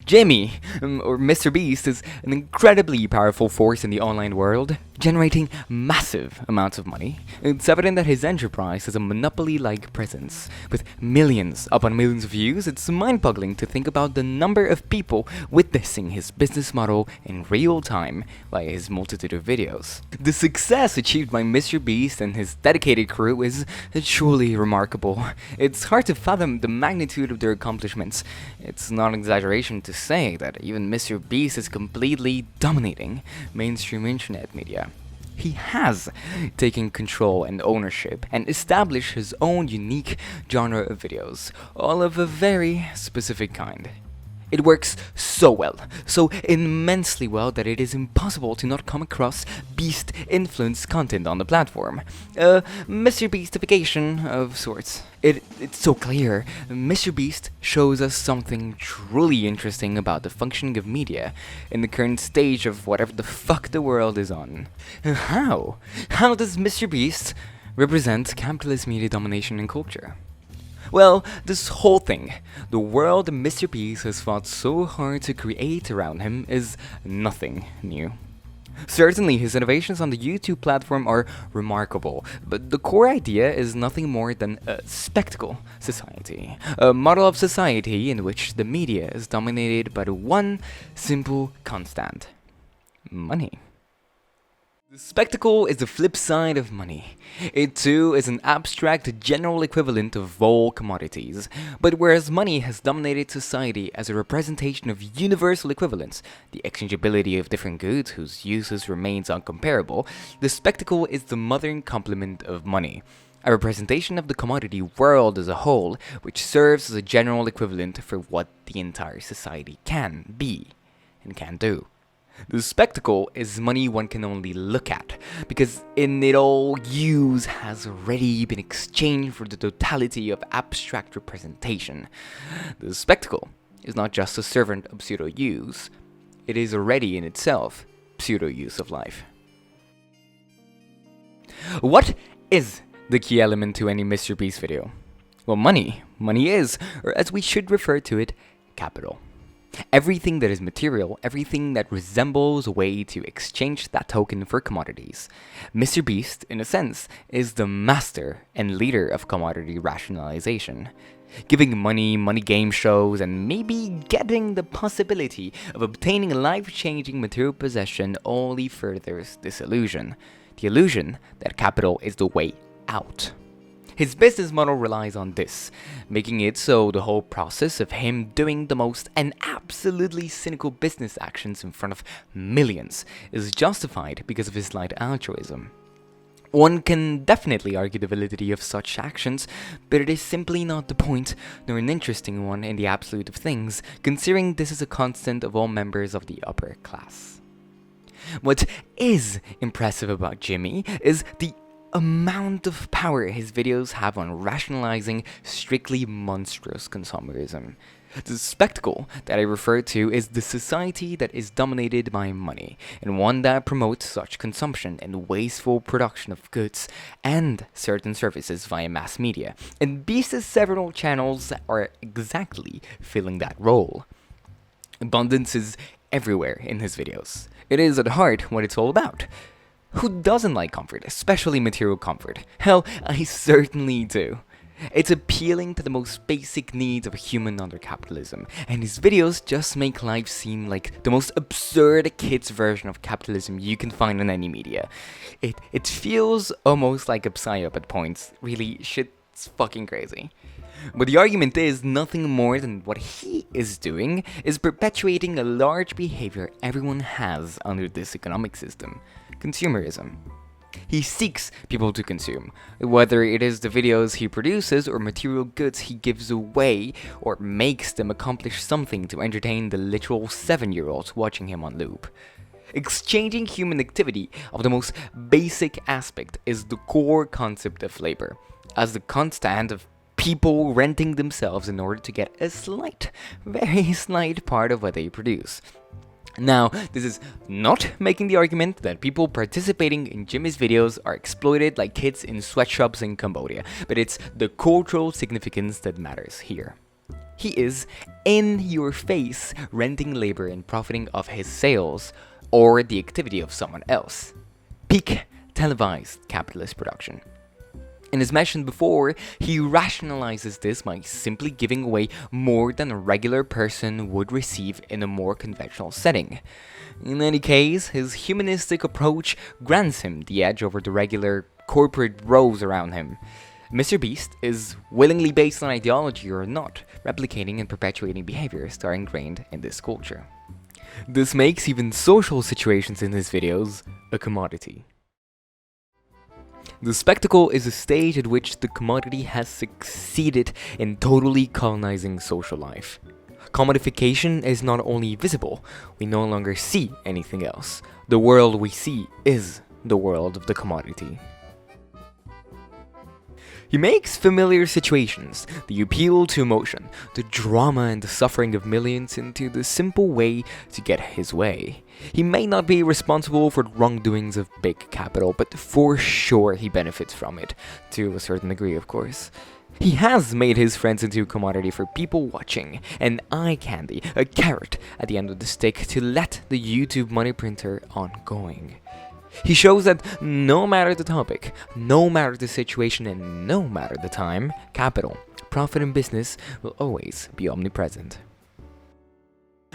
Jimmy, or MrBeast, is an incredibly powerful force in the online world, generating massive amounts of money. It's evident that his enterprise has a monopoly-like presence. With millions upon millions of views, it's mind-boggling to think about the number of people witnessing his business model in real time via his multitude of videos. The success achieved by MrBeast and his dedicated crew is truly remarkable. It's hard to fathom the magnitude of their accomplishments. It's not an exaggeration to say that even MrBeast is completely dominating mainstream internet media. He has taken control and ownership and established his own unique genre of videos, all of a very specific kind. It works so well, so immensely well that it is impossible to not come across Beast-influenced content on the platform. MrBeastification of sorts. It's so clear. MrBeast shows us something truly interesting about the functioning of media in the current stage of whatever the fuck the world is on. How? How does MrBeast represent capitalist media domination and culture? Well, this whole thing, the world MrBeast has fought so hard to create around him, is nothing new. Certainly, his innovations on the YouTube platform are remarkable, but the core idea is nothing more than a spectacle society, a model of society in which the media is dominated by the one simple constant: money. The spectacle is the flip side of money. It too is an abstract general equivalent of all commodities. But whereas money has dominated society as a representation of universal equivalence, the exchangeability of different goods whose uses remains uncomparable, the spectacle is the modern complement of money, a representation of the commodity world as a whole, which serves as a general equivalent for what the entire society can be and can do. The spectacle is money one can only look at, because in it all, use has already been exchanged for the totality of abstract representation. The spectacle is not just a servant of pseudo-use, it is already in itself pseudo-use of life. What is the key element to any MrBeast video? Well, money. Money is, or as we should refer to it, capital. Everything that is material, everything that resembles a way to exchange that token for commodities. MrBeast, in a sense, is the master and leader of commodity rationalization. Giving money game shows, and maybe getting the possibility of obtaining a life-changing material possession only furthers this illusion. The illusion that capital is the way out. His business model relies on this, making it so the whole process of him doing the most and absolutely cynical business actions in front of millions is justified because of his light altruism. One can definitely argue the validity of such actions, but it is simply not the point, nor an interesting one in the absolute of things, considering this is a constant of all members of the upper class. What is impressive about Jimmy is the amount of power his videos have on rationalizing strictly monstrous consumerism. The spectacle that I refer to is the society that is dominated by money, and one that promotes such consumption and wasteful production of goods and certain services via mass media, and Beast's several channels are exactly filling that role. Abundance is everywhere in his videos. It is at heart what it's all about. Who doesn't like comfort, especially material comfort? Hell, I certainly do. It's appealing to the most basic needs of a human under capitalism, and his videos just make life seem like the most absurd kids version of capitalism you can find on any media. It feels almost like a psyop at points. Really, shit's fucking crazy. But the argument is nothing more than what he is doing is perpetuating a large behavior everyone has under this economic system: consumerism. He seeks people to consume, whether it is the videos he produces or material goods he gives away or makes them accomplish something to entertain the literal 7-year-olds watching him on loop. Exchanging human activity of the most basic aspect is the core concept of labor, as the constant of people renting themselves in order to get a slight, very slight part of what they produce. Now, this is not making the argument that people participating in Jimmy's videos are exploited like kids in sweatshops in Cambodia, but it's the cultural significance that matters here. He is in your face, renting labor and profiting off his sales or the activity of someone else. Peak televised capitalist production. And as mentioned before, he rationalizes this by simply giving away more than a regular person would receive in a more conventional setting. In any case, his humanistic approach grants him the edge over the regular corporate bros around him. MrBeast is willingly based on ideology or not, replicating and perpetuating behaviors that are ingrained in this culture. This makes even social situations in his videos a commodity. The spectacle is a stage at which the commodity has succeeded in totally colonizing social life. Commodification is not only visible, we no longer see anything else. The world we see is the world of the commodity. He makes familiar situations, the appeal to emotion, the drama and the suffering of millions into the simple way to get his way. He may not be responsible for the wrongdoings of big capital, but for sure he benefits from it, to a certain degree of course. He has made his friends into a commodity for people watching, an eye candy, a carrot at the end of the stick to let the YouTube money printer on going. He shows that no matter the topic, no matter the situation, and no matter the time, capital, profit, and business will always be omnipresent.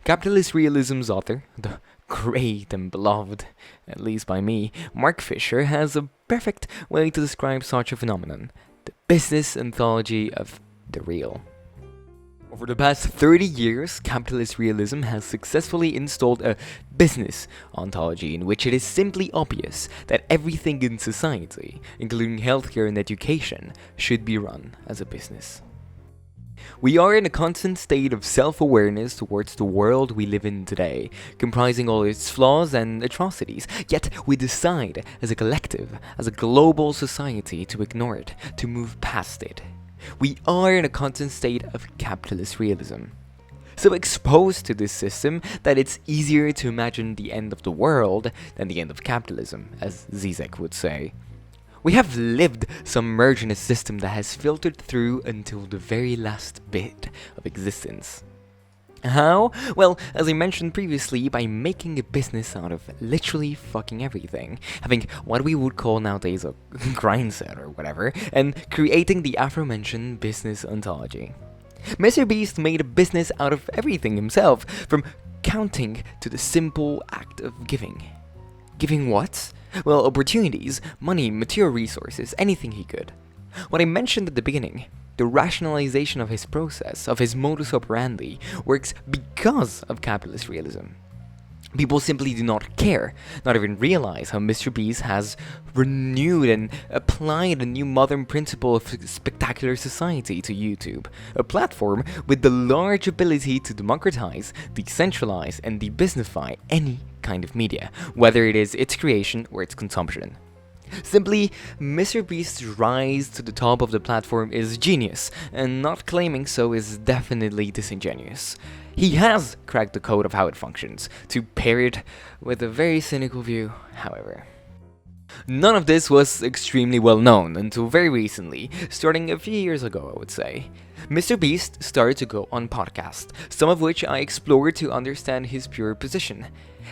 Capitalist Realism's author, the great and beloved, at least by me, Mark Fisher, has a perfect way to describe such a phenomenon, the business anthology of the real. Over the past 30 years, capitalist realism has successfully installed a business ontology in which it is simply obvious that everything in society, including healthcare and education, should be run as a business. We are in a constant state of self-awareness towards the world we live in today, comprising all its flaws and atrocities, yet we decide as a collective, as a global society, to ignore it, to move past it. We are in a constant state of capitalist realism. So exposed to this system that it's easier to imagine the end of the world than the end of capitalism, as Zizek would say. We have lived submerged in a system that has filtered through until the very last bit of existence. How? Well, as I mentioned previously, by making a business out of literally fucking everything, having what we would call nowadays a grind set or whatever, and creating the aforementioned business ontology. MrBeast made a business out of everything himself, from counting to the simple act of giving. Giving what? Well, opportunities, money, material resources, anything he could. What I mentioned at the beginning, the rationalization of his process, of his modus operandi, works because of capitalist realism. People simply do not care, not even realize how MrBeast has renewed and applied a new modern principle of spectacular society to YouTube, a platform with the large ability to democratize, decentralize, and debusinessify any kind of media, whether it is its creation or its consumption. Simply, MrBeast's rise to the top of the platform is genius, and not claiming so is definitely disingenuous. He has cracked the code of how it functions, to pair it with a very cynical view, however. None of this was extremely well known until very recently, starting a few years ago, I would say. MrBeast started to go on podcasts, some of which I explored to understand his pure position.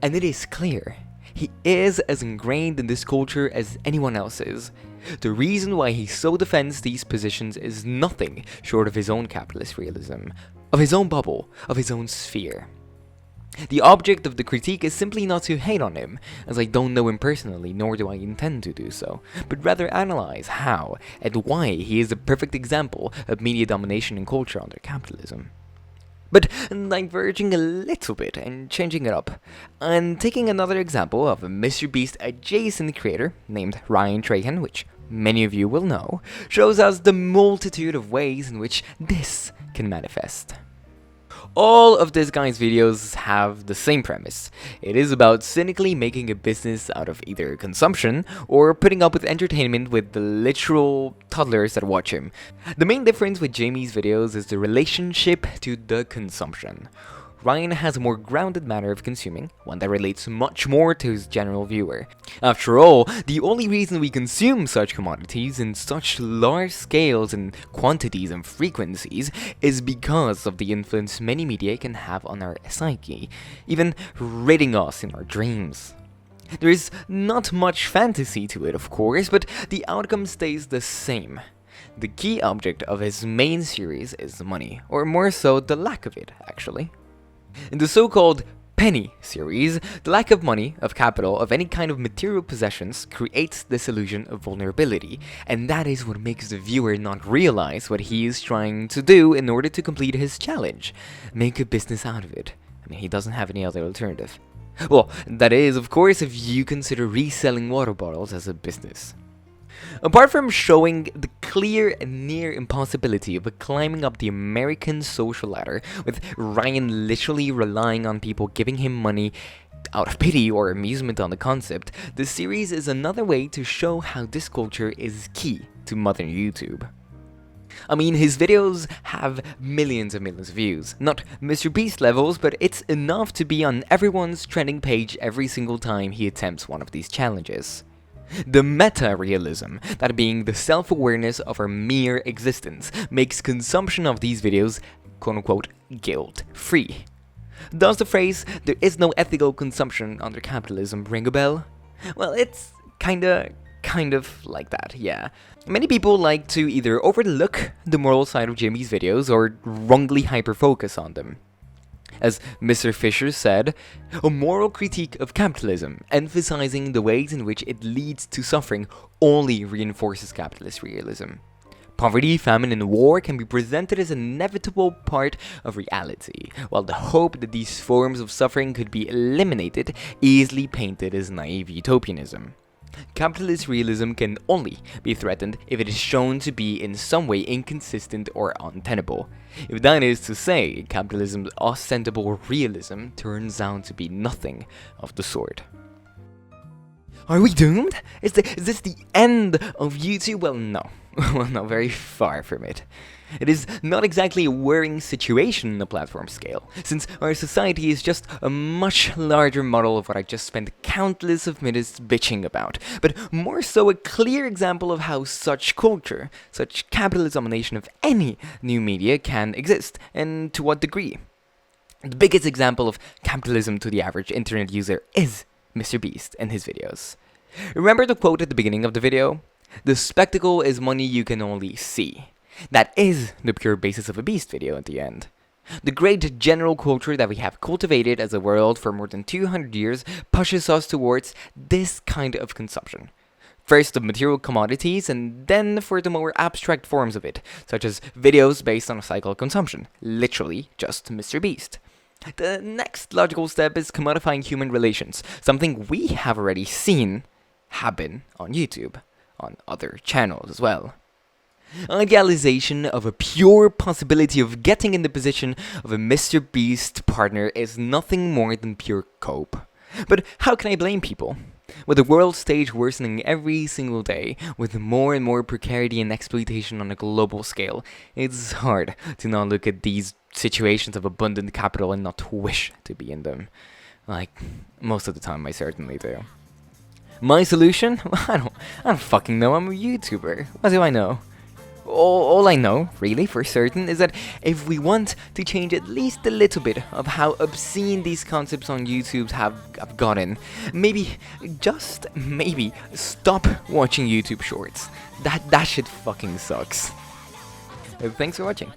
And it is clear, he is as ingrained in this culture as anyone else is. The reason why he so defends these positions is nothing short of his own capitalist realism, of his own bubble, of his own sphere. The object of the critique is simply not to hate on him, as I don't know him personally, nor do I intend to do so, but rather analyze how and why he is a perfect example of media domination and culture under capitalism. But diverging a little bit and changing it up, and taking another example of a MrBeast adjacent creator named Ryan Trahan, which many of you will know, shows us the multitude of ways in which this can manifest. All of this guy's videos have the same premise. It is about cynically making a business out of either consumption or putting up with entertainment with the literal toddlers that watch him. The main difference with Jamie's videos is the relationship to the consumption. Ryan has a more grounded manner of consuming, one that relates much more to his general viewer. After all, the only reason we consume such commodities in such large scales and quantities and frequencies is because of the influence many media can have on our psyche, even raiding us in our dreams. There is not much fantasy to it, of course, but the outcome stays the same. The key object of his main series is money, or more so, the lack of it, actually. In the so-called penny series, the lack of money, of capital, of any kind of material possessions creates this illusion of vulnerability, and that is what makes the viewer not realize what he is trying to do in order to complete his challenge. Make a business out of it. I mean, he doesn't have any other alternative. Well, that is, of course, if you consider reselling water bottles as a business. Apart from showing the clear and near impossibility of climbing up the American social ladder, with Ryan literally relying on people giving him money out of pity or amusement on the concept, the series is another way to show how this culture is key to modern YouTube. I mean, his videos have millions and millions of views. Not MrBeast levels, but it's enough to be on everyone's trending page every single time he attempts one of these challenges. The meta-realism, that being the self-awareness of our mere existence, makes consumption of these videos quote-unquote guilt-free. Does the phrase, "there is no ethical consumption under capitalism" ring a bell? Well, it's kind of like that, yeah. Many people like to either overlook the moral side of Jimmy's videos or wrongly hyper-focus on them. As Mr. Fisher said, a moral critique of capitalism, emphasizing the ways in which it leads to suffering, only reinforces capitalist realism. Poverty, famine, and war can be presented as an inevitable part of reality, while the hope that these forms of suffering could be eliminated easily painted as naive utopianism. Capitalist realism can only be threatened if it is shown to be in some way inconsistent or untenable. If that is to say, capitalism's ostentable realism turns out to be nothing of the sort. Are we doomed? Is this the end of YouTube? Well, no. Well, not very far from it. It is not exactly a worrying situation on a platform scale, since our society is just a much larger model of what I just spent countless of minutes bitching about, but more so a clear example of how such culture, such capitalist domination of any new media can exist, and to what degree. The biggest example of capitalism to the average internet user is MrBeast and his videos. Remember the quote at the beginning of the video? "The spectacle is money you can only see." That is the pure basis of a Beast video at the end. The great general culture that we have cultivated as a world for more than 200 years pushes us towards this kind of consumption. First of material commodities, and then for the more abstract forms of it, such as videos based on a cycle of consumption, literally just MrBeast. The next logical step is commodifying human relations, something we have already seen happen on YouTube, on other channels as well. Idealization of a pure possibility of getting in the position of a MrBeast partner is nothing more than pure cope. But how can I blame people? With the world stage worsening every single day, with more and more precarity and exploitation on a global scale, it's hard to not look at these situations of abundant capital and not wish to be in them. Like, most of the time I certainly do. My solution? I don't fucking know, I'm a YouTuber. What do I know? All I know, really, for certain, is that if we want to change at least a little bit of how obscene these concepts on YouTube have gotten, maybe, just maybe, stop watching YouTube Shorts. That shit fucking sucks. Thanks for watching.